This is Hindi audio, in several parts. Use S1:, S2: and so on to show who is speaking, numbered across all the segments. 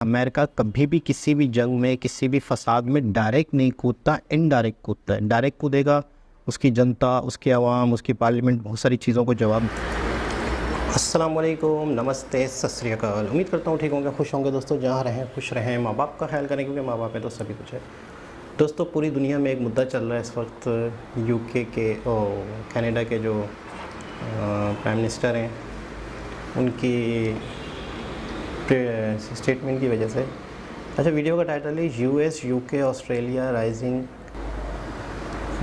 S1: अमेरिका कभी भी किसी भी जंग में, किसी भी फसाद में डायरेक्ट नहीं कूदता, इनडायरेक्ट कूदता है। डायरेक्ट कूदेगा, उसकी जनता, उसकी आवाम, उसकी पार्लियामेंट बहुत सारी चीज़ों को जवाब। अस्सलाम वालेकुम, नमस्ते, सत श्री अकाल। उम्मीद करता हूँ ठीक होंगे, खुश होंगे दोस्तों। जहाँ रहें खुश रहें, माँ बाप का ख्याल करें, क्योंकि माँ बाप है तो सभी कुछ है। दोस्तों, पूरी दुनिया में एक मुद्दा चल रहा है इस वक्त। यूके के कनाडा के जो प्राइम मिनिस्टर हैं, उनकी स्टेटमेंट की वजह से। अच्छा, वीडियो का टाइटल है US UK Australia rising.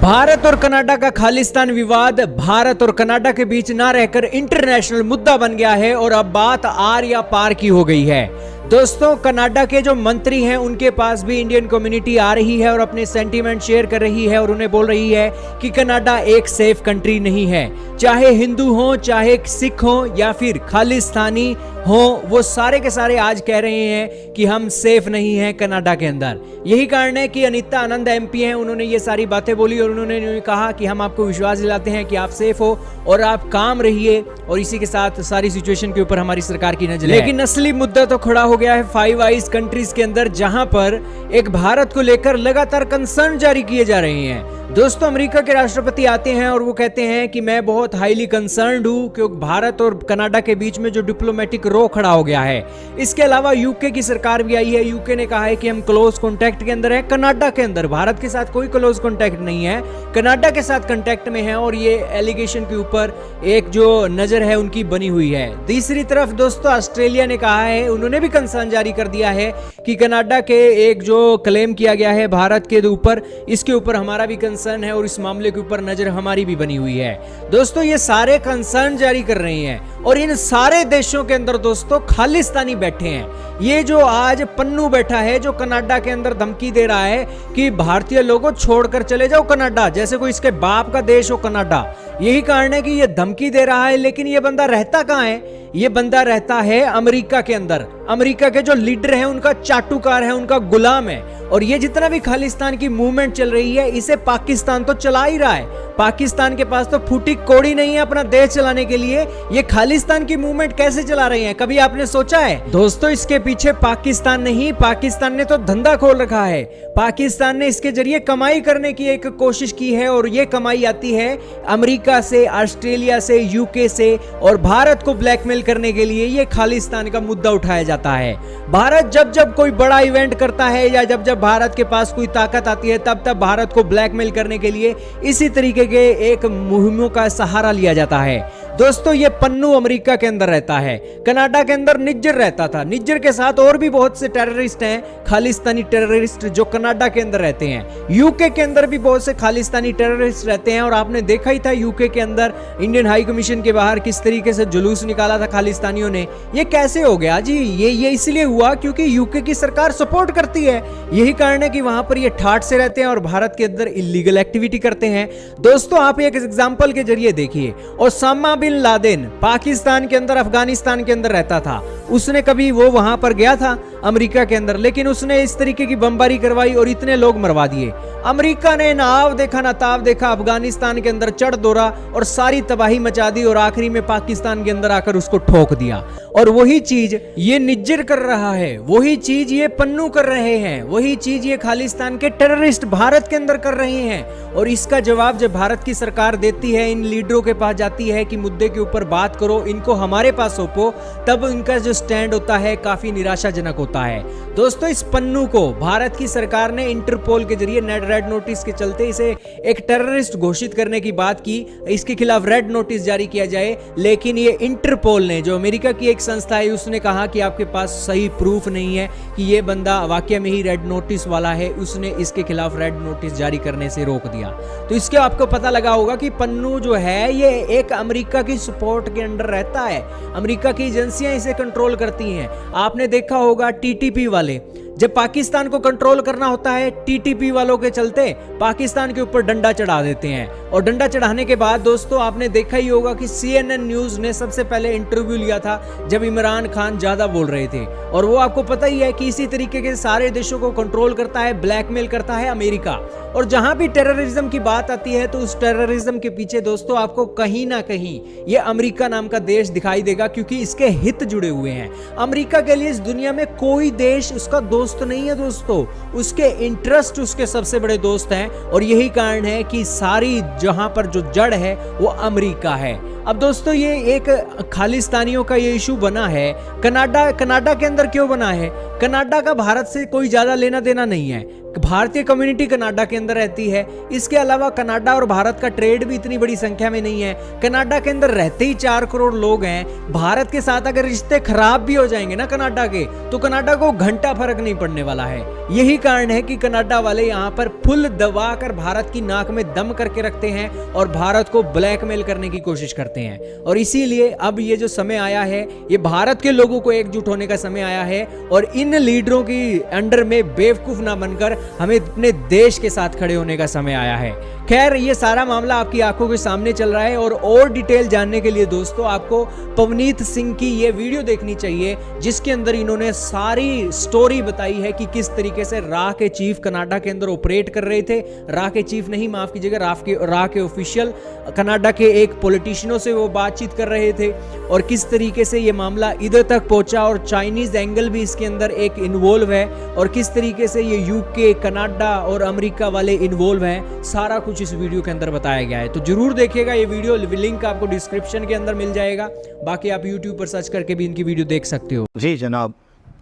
S2: Bharat और कनाडा का खालिस्तान विवाद भारत और कनाडा के बीच ना रहकर इंटरनेशनल मुद्दा बन गया है और अब बात आर या पार की हो गई है। दोस्तों, कनाडा के जो मंत्री हैं उनके पास भी इंडियन कम्युनिटी आ रही है और अपने सेंटीमेंट शेयर कर रही है और उन्हें बोल रही है कि कनाडा एक सेफ कंट्री नहीं है। चाहे हिंदू हो, चाहे सिख हो या फिर खालिस्तानी हो, वो सारे के सारे आज कह रहे हैं कि हम सेफ नहीं हैं कनाडा के अंदर। यही कारण है कि अनीता आनंद एमपी हैं, उन्होंने ये सारी बातें बोली और उन्होंने कहा कि हम आपको विश्वास दिलाते हैं कि आप सेफ हो और आप काम रहिए, और इसी के साथ सारी सिचुएशन के ऊपर हमारी सरकार की नजर है। लेकिन असली मुद्दा तो खड़ा हो गया है फाइव आइज कंट्रीज के अंदर, जहां पर एक भारत को लेकर लगातार कंसर्न जारी किए जा रहे हैं। दोस्तों, अमेरिका के राष्ट्रपति आते हैं और वो कहते हैं कि मैं बहुत हाईली कंसर्न्ड हूं क्योंकि भारत और कनाडा के बीच में जो डिप्लोमेटिक रो खड़ा हो गया है। इसके अलावा यूके की सरकार भी आई है। यूके ने कहा है कि हम क्लोज कॉन्टैक्ट के अंदर है कनाडा के अंदर, भारत के साथ कोई क्लोज कॉन्टैक्ट नहीं है, कनाडा के साथ कॉन्टैक्ट में है, और ये एलिगेशन के ऊपर एक जो नजर है उनकी बनी हुई है। तीसरी तरफ दोस्तों, ऑस्ट्रेलिया ने कहा है, उन्होंने भी कंसर्न जारी कर दिया है कि कनाडा के एक जो क्लेम किया गया है भारत के ऊपर, इसके ऊपर हमारा भी कंसर्न है और इस मामले के ऊपर नजर हमारी भी बनी हुई है। दोस्तों, ये सारे कंसर्न जारी कर रहे हैं और इन सारे देशों के अंदर दोस्तों खालिस्तानी बैठे हैं। ये जो आज पन्नू बैठा है जो कनाडा के अंदर धमकी दे रहा है कि भारतीय लोगों छोड़कर चले जाओ कनाडा, जैसे कोई इसके बाप का देश हो कनाडा। यही कारण है कि ये धमकी दे रहा है, लेकिन ये बंदा रहता कहां है? ये बंदा रहता है अमेरिका के अंदर। अमेरिका के जो लीडर हैं उनका चाटुकार है, उनका गुलाम है। और ये जितना भी खालिस्तान की मूवमेंट चल रही है, इसे पाकिस्तान तो चला ही रहा है। पाकिस्तान के पास तो फूटी कौड़ी नहीं है अपना देश चलाने के लिए। ये खालिस्तान की मूवमेंट कैसे चला रहे हैं, कभी आपने सोचा है? दोस्तों, इसके पीछे पाकिस्तान नहीं, पाकिस्तान ने तो धंधा खोल रखा है। पाकिस्तान ने इसके जरिए कमाई करने की एक कोशिश की है और ये कमाई आती है अमेरिका से, ऑस्ट्रेलिया से, यूके से, और भारत को ब्लैकमेल करने के लिए ये खालिस्तान का मुद्दा उठाया जाता है। भारत जब जब कोई बड़ा इवेंट करता है या जब जब भारत के पास कोई ताकत आती है, तब तब भारत को ब्लैकमेल करने के लिए इसी तरीके के एक मुहिमों का सहारा लिया जाता है। दोस्तों, ये पन्नू अमेरिका के अंदर रहता है, कनाडा के अंदर निज्जर रहता था। निज्जर के साथ और भी बहुत से टेररिस्ट हैं, खालिस्तानी टेररिस्ट, जो कनाडा के अंदर रहते हैं। यूके के अंदर भी बहुत से खालिस्तानी टेररिस्ट रहते हैं, और आपने देखा ही था यूके के अंदर इंडियन हाई कमीशन के बाहर किस तरीके से जुलूस निकाला था खालिस्तानियों ने। ये कैसे हो गया जी? ये इसलिए हुआ क्योंकि यूके की सरकार सपोर्ट करती है। यही कारण है कि वहां पर ये ठाठ से रहते हैं और भारत के अंदर इलीगल एक्टिविटी करते हैं। दोस्तों, आप एक एग्जांपल के जरिए देखिए, ओसामा बिन लादेन पाकिस्तान के अंदर, अफगानिस्तान के अंदर रहता था। उसने कभी वो वहां पर गया था अमेरिका के अंदर, लेकिन उसने इस तरीके की बमबारी करवाई और इतने लोग मरवा दिए। अमेरिका ने ना आव देखा ना ताव देखा, अफगानिस्तान के अंदर चढ़ दौड़ा और सारी तबाही मचा दी, और आखिरी में पाकिस्तान के अंदर आकर उसको ठोक दिया। और वही चीज ये निज्जर कर रहा है, वही चीज ये पन्नू कर रहे हैं, वही चीज ये खालिस्तान के टेररिस्ट भारत के अंदर कर रहे हैं। और इसका जवाब जब भारत की सरकार देती है, इन लीडरों के पास जाती है कि मुद्दे के ऊपर बात करो, इनको हमारे पास सौंपो, तब इनका जो स्टैंड होता है काफी निराशाजनक होता है। दोस्तों, इस पन्नू को भारत की सरकार ने इंटरपोल के जरिए रेड नोटिस के चलते इसे एक टेररिस्ट घोषित करने की बात की, इसके खिलाफ रेड नोटिस जारी किया जाए। लेकिन ये इंटरपोल ने, जो अमेरिका की एक संस्था है, उसने कहा कि आपके पास सही प्रूफ नहीं है कि ये बंदा वाकई में ही रेड नोटिस वाला है, उसने इसके खिलाफ रेड नोटिस जारी करने से रोक दिया। तो इसके आपको पता लगा होगा कि पन्नू जो है ये एक अमेरिका की सपोर्ट के अंडर रहता है। अमेरिका की एजेंसियां इसे कंट्रोल करती हैं। आपने देखा होगा टीटीपी वाले, जब पाकिस्तान को कंट्रोल करना होता है, टीटीपी वालों के चलते पाकिस्तान के ऊपर डंडा चढ़ा देते हैं। और डंडा चढ़ाने के बाद दोस्तों आपने देखा ही होगा कि CNN न्यूज ने सबसे पहले इंटरव्यू लिया था जब इमरान खान ज्यादा बोल रहे थे। और वो आपको पता ही है कि इसी तरीके के सारे देशों को कंट्रोल करता है, ब्लैकमेल करता है अमेरिका। और जहां भी टेररिज्म की बात आती है तो उस टेररिज्म के पीछे दोस्तों आपको कहीं ना कहीं ये अमेरिका नाम का देश दिखाई देगा, क्योंकि इसके हित जुड़े हुए हैं। अमेरिका के लिए इस दुनिया में कोई देश उसका दोस्त नहीं है दोस्तों, उसके इंटरेस्ट उसके सबसे बड़े दोस्त हैं। और यही कारण है कि सारी जहां पर जो जड़ है वो अमेरिका है। अब दोस्तों ये एक खालिस्तानियों का ये इशू बना है। कनाडा के अंदर क्यों बना है? कनाडा का भारत से कोई ज्यादा लेना देना नहीं है। भारतीय कम्युनिटी कनाडा के अंदर रहती है। इसके अलावा कनाडा और भारत का ट्रेड भी इतनी बड़ी संख्या में नहीं है। कनाडा के अंदर रहते ही 4 करोड़ लोग हैं। भारत के साथ अगर रिश्ते खराब भी हो जाएंगे ना कनाडा के, तो कनाडा को घंटा फर्क नहीं पड़ने वाला है। यही कारण है कि कनाडा वाले यहाँ पर फुल दबा कर भारत की नाक में दम करके रखते हैं और भारत को ब्लैकमेल करने की कोशिश करते हैं। और इसीलिए अब ये जो समय आया है, ये भारत के लोगों को एकजुट होने का समय आया है। और इन लीडरों की अंडर में बेवकूफ ना बनकर हमें अपने देश के साथ खड़े होने का समय आया है। खैर, ये सारा मामला आपकी आंखों के सामने चल रहा है। और डिटेल जानने के लिए दोस्तों आपको पवनीत सिंह की ये वीडियो देखनी चाहिए, जिसके अंदर इन्होंने सारी स्टोरी बताई है कि किस तरीके से रा के चीफ कनाडा के अंदर ऑपरेट कर रहे थे। रा के चीफ नहीं, माफ कीजिएगा, रा के ऑफिशियल कनाडा के एक पॉलिटिशियनों से वो बातचीत कर रहे थे। और किस तरीके से ये मामला इधर तक पहुंचा और चाइनीज एंगल भी इसके अंदर एक इन्वॉल्व है। और किस तरीके से ये यूके, कनाडा और अमेरिका वाले इन्वॉल्व हैं, सारा कुछ इस वीडियो के अंदर बताया गया है। तो जरूर देखिएगा ये वीडियो, लिंक आपको डिस्क्रिप्शन के अंदर मिल जाएगा। बाकी आप यूट्यूब पर सर्च करके भी इनकी वीडियो देख सकते हो।
S1: जी जनाब,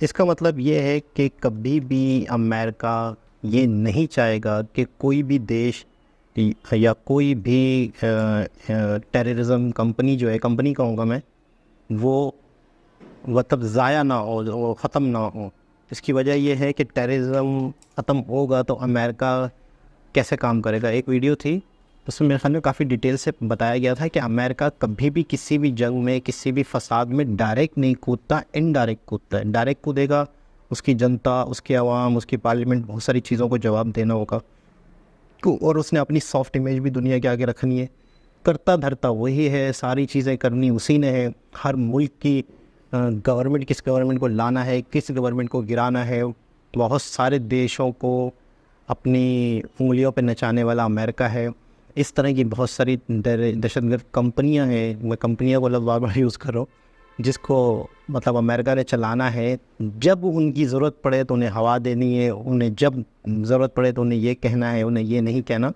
S1: इसका मतलब ये है कि कभी भी अमेरिका ये नहीं चाहेगा कि कोई भी देश या कोई भी टेररिज्म कंपनी जो है, कंपनी कहूँगा मैं, वो मतलब ज़ाया ना हो, वो ख़त्म ना हो। इसकी वजह यह है कि टेररिज्म ख़त्म होगा तो अमेरिका कैसे काम करेगा। एक वीडियो थी उसमें मेरे ख्याल में काफ़ी डिटेल से बताया गया था कि अमेरिका कभी भी किसी भी जंग में, किसी भी फसाद में डायरेक्ट नहीं कूदता, इनडायरेक्ट कूदता है। डायरेक्ट कूदेगा उसकी जनता, उसके अवाम, उसकी पार्लियामेंट, बहुत सारी चीज़ों को जवाब देना होगा। और उसने अपनी सॉफ्ट इमेज भी दुनिया के आगे रखनी है। करता धरता वही है, सारी चीज़ें करनी उसी ने है। हर मुल्क की गवर्नमेंट, किस गवर्नमेंट को लाना है, किस गवर्नमेंट को गिराना है, बहुत सारे देशों को अपनी उंगलियों पे नचाने वाला अमेरिका है। इस तरह की बहुत सारी दहशतगर्द कंपनियां हैं, मैं कंपनियां को बार बार यूज़ कर रहा हूँ, जिसको मतलब अमेरिका ने चलाना है। जब उनकी ज़रूरत पड़े तो उन्हें हवा देनी है, उन्हें जब ज़रूरत पड़े तो उन्हें ये कहना है, उन्हें ये नहीं कहना।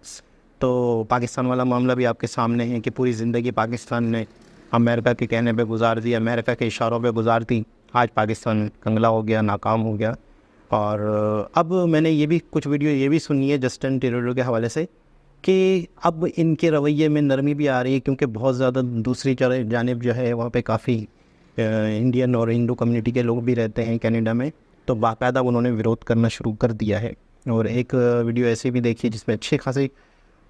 S1: तो पाकिस्तान वाला मामला भी आपके सामने है कि पूरी ज़िंदगी पाकिस्तान ने अमेरिका के कहने पे गुजार दी, अमेरिका के इशारों पे गुजार दी। आज पाकिस्तान कंगला हो गया, नाकाम हो गया। और अब मैंने ये भी कुछ वीडियो ये भी सुनी है जस्टिन ट्रूडो के हवाले से कि अब इनके रवैये में नरमी भी आ रही है, क्योंकि बहुत ज़्यादा दूसरी जानिब जो है वहाँ पे काफ़ी इंडियन और हिंदू कम्युनिटी के लोग भी रहते हैं कनाडा में। तो बाकायदा उन्होंने विरोध करना शुरू कर दिया है। और एक वीडियो ऐसे भी देखी जिसमें अच्छे खासे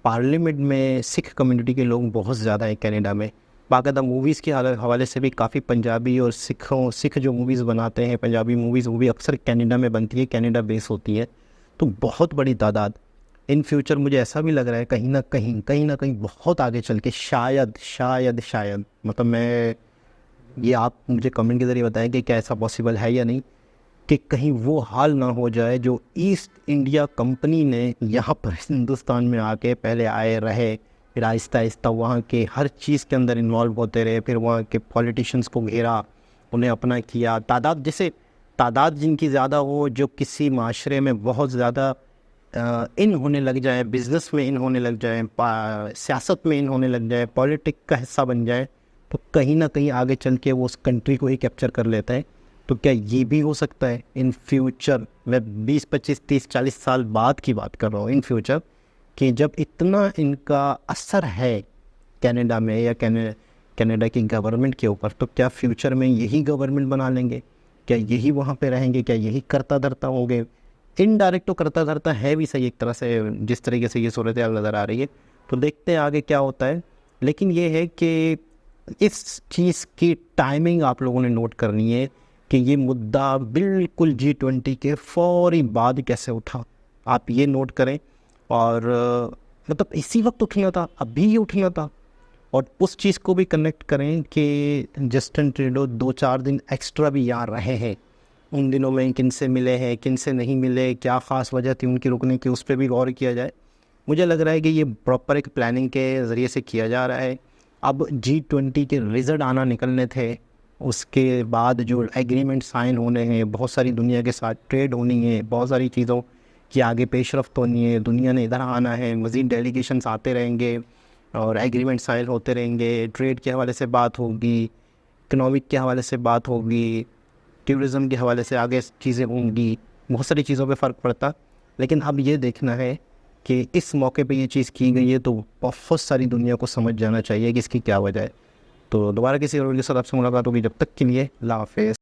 S1: पार्लियामेंट में सिख कम्युनिटी के लोग बहुत ज़्यादा हैं कनाडा में। बाकायदा मूवीज़ के हवाले से भी काफ़ी पंजाबी और सिख जो मूवीज़ बनाते हैं, पंजाबी मूवीज़, वो भी अक्सर कनाडा में बनती है, कनाडा बेस होती है। तो बहुत बड़ी तादाद इन फ्यूचर मुझे ऐसा भी लग रहा है कहीं ना कहीं बहुत आगे चल के शायद मतलब मैं ये आप मुझे कमेंट के ज़रिए बताएं कि क्या ऐसा पॉसिबल है या नहीं, कि कहीं वो हाल ना हो जाए जो ईस्ट इंडिया कंपनी ने यहाँ पर हिंदुस्तान में आके पहले आए रहे, फिर आहिस्ता आहिस्ता वहाँ के हर चीज़ के अंदर इन्वॉल्व होते रहे, फिर वहाँ के पॉलिटिशियंस को घेरा, उन्हें अपना किया। तादाद जिनकी ज़्यादा हो, जो किसी माशरे में बहुत ज़्यादा इन होने लग जाए, बिज़नेस में इन होने लग जाए, सियासत में इन होने लग जाए, पॉलिटिक का हिस्सा बन जाए, तो कहीं ना कहीं आगे चल के वो उस कंट्री को ही कैप्चर कर लेता है। तो क्या ये भी हो सकता है इन फ्यूचर, मैं 20, 25, 30, 40 साल बाद की बात कर रहा हूँ, इन फ्यूचर, कि जब इतना इनका असर है कनाडा में या कनाडा की गवर्नमेंट के ऊपर, तो क्या फ्यूचर में यही गवर्नमेंट बना लेंगे? क्या यही वहाँ पे रहेंगे? क्या यही करता धरता होंगे? इनडायरेक्ट तो करता धरता है भी सही एक तरह से, जिस तरीके से ये सूरत हाल नज़र आ रही है। तो देखते हैं आगे क्या होता है। लेकिन ये है कि इस चीज़ की टाइमिंग आप लोगों ने नोट करनी है कि ये मुद्दा बिल्कुल G20 के फौरी बाद कैसे उठा। आप ये नोट करें। और मतलब इसी वक्त उठना था, अभी ही उठना था। और उस चीज़ को भी कनेक्ट करें कि जस्टिन ट्रूडो 2-4 दिन एक्स्ट्रा भी यहाँ रहे हैं। उन दिनों में किन से मिले हैं, किन से नहीं मिले, क्या ख़ास वजह थी उनकी रुकने की, उस पर भी गौर किया जाए। मुझे लग रहा है कि ये प्रॉपर एक प्लानिंग के ज़रिए से किया जा रहा है। अब G20 के रिज़ल्ट आना निकलने थे, उसके बाद जो एग्रीमेंट साइन होने हैं, बहुत सारी दुनिया के साथ ट्रेड होनी है, बहुत सारी चीज़ों की आगे पेशरफ्त होनी है, दुनिया ने इधर आना है, मज़ीद डेलीगेशंस आते रहेंगे और एग्रीमेंट साइन होते रहेंगे। ट्रेड के हवाले से बात होगी, इकनॉमिक के हवाले से बात होगी, टूरिज़म के हवाले से आगे चीज़ें होंगी, बहुत सारी चीज़ों पे फ़र्क पड़ता। लेकिन अब ये देखना है कि इस मौके पे ये चीज़ की गई है, तो बहुत सारी दुनिया को समझ जाना चाहिए कि इसकी क्या वजह है। तो दोबारा किसी और के साथ आपसे मुलाकात होगी, जब तक के लिए अल्लाह हाफ़िज़।